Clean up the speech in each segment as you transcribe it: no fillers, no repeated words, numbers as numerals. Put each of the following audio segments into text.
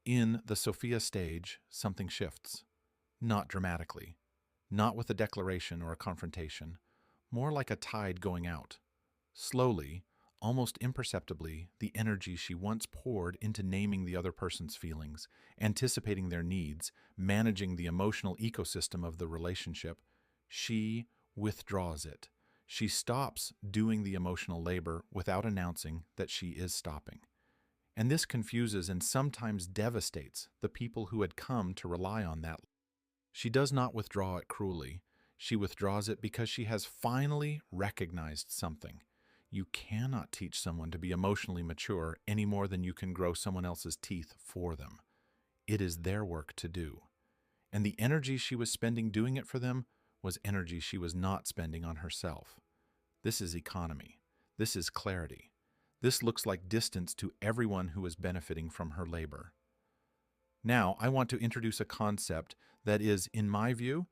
In the Sophia stage, something shifts. Not dramatically, not with a declaration or a confrontation, more like a tide going out. Slowly, almost imperceptibly, the energy she once poured into naming the other person's feelings, anticipating their needs, managing the emotional ecosystem of the relationship, she withdraws it. She stops doing the emotional labor without announcing that she is stopping. And this confuses and sometimes devastates the people who had come to rely on that. She does not withdraw it cruelly. She withdraws it because she has finally recognized something. You cannot teach someone to be emotionally mature any more than you can grow someone else's teeth for them. It is their work to do. And the energy she was spending doing it for them was energy she was not spending on herself. This is economy. This is clarity. This looks like distance to everyone who is benefiting from her labor. Now, I want to introduce a concept that is, in my view,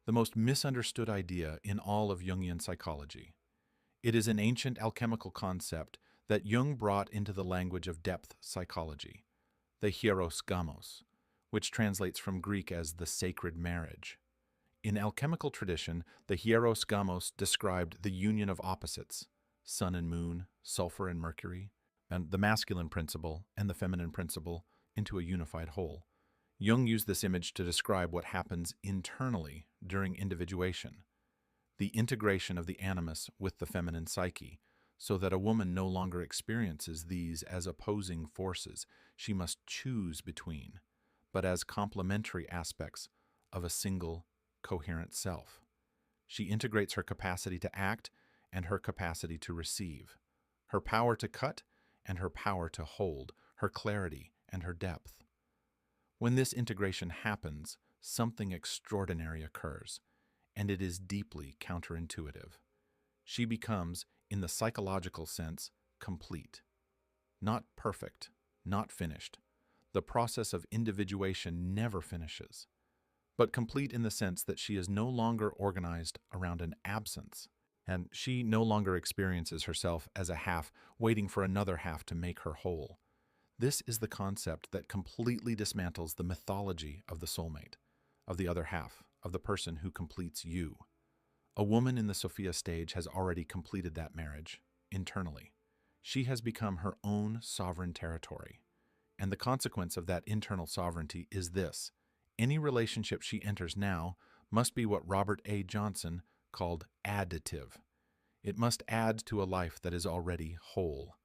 the most misunderstood idea in all of Jungian psychology. It is an ancient alchemical concept that Jung brought into the language of depth psychology, the hieros gamos, which translates from Greek as the sacred marriage. In alchemical tradition, the hieros gamos described the union of opposites, sun and moon, sulfur and mercury, and the masculine principle and the feminine principle into a unified whole. Jung used this image to describe what happens internally during individuation, the integration of the animus with the feminine psyche, so that a woman no longer experiences these as opposing forces she must choose between, but as complementary aspects of a single, coherent self. She integrates her capacity to act and her capacity to receive, her power to cut and her power to hold, her clarity and her depth. When this integration happens, something extraordinary occurs, and it is deeply counterintuitive. She becomes, in the psychological sense, complete. Not perfect, not finished. The process of individuation never finishes, but complete in the sense that she is no longer organized around an absence, and she no longer experiences herself as a half waiting for another half to make her whole. This is the concept that completely dismantles the mythology of the soulmate, of the other half, of the person who completes you. A woman in the Sophia stage has already completed that marriage, internally. She has become her own sovereign territory. And the consequence of that internal sovereignty is this: any relationship she enters now must be what Robert A. Johnson called additive. It must add to a life that is already whole.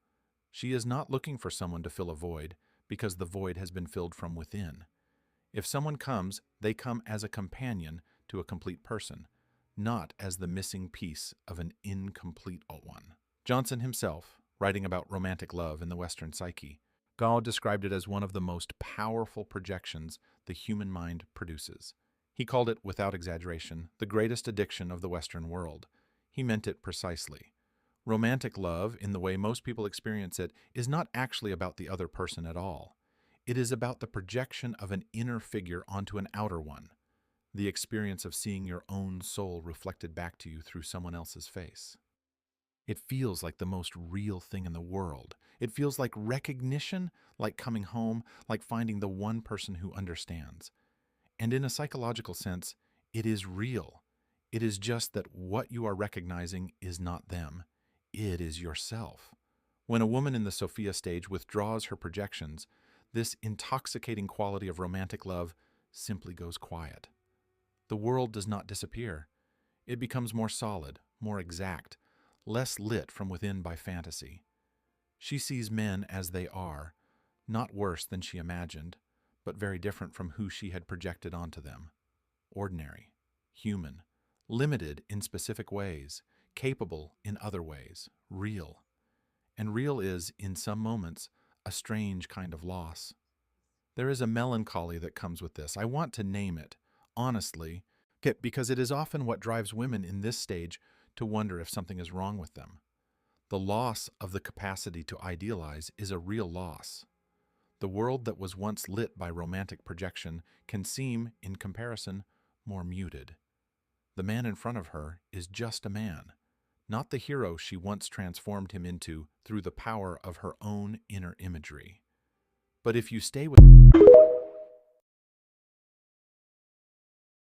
She is not looking for someone to fill a void because the void has been filled from within. If someone comes, they come as a companion to a complete person, not as the missing piece of an incomplete one. Johnson himself, writing about romantic love in the Western psyche, Gall described it as one of the most powerful projections the human mind produces. He called it, without exaggeration, the greatest addiction of the Western world. He meant it precisely. Romantic love, in the way most people experience it, is not actually about the other person at all. It is about the projection of an inner figure onto an outer one, the experience of seeing your own soul reflected back to you through someone else's face. It feels like the most real thing in the world. It feels like recognition, like coming home, like finding the one person who understands. And in a psychological sense, it is real. It is just that what you are recognizing is not them. It is yourself. When a woman in the Sophia stage withdraws her projections, this intoxicating quality of romantic love simply goes quiet. The world does not disappear. It becomes more solid, more exact, less lit from within by fantasy. She sees men as they are, not worse than she imagined, but very different from who she had projected onto them. Ordinary, human, limited in specific ways, capable in other ways, real. And real is, in some moments, a strange kind of loss. There is a melancholy that comes with this. I want to name it, honestly, because it is often what drives women in this stage to wonder if something is wrong with them. The loss of the capacity to idealize is a real loss. The world that was once lit by romantic projection can seem, in comparison, more muted. The man in front of her is just a man, not the hero she once transformed him into through the power of her own inner imagery. But if you stay with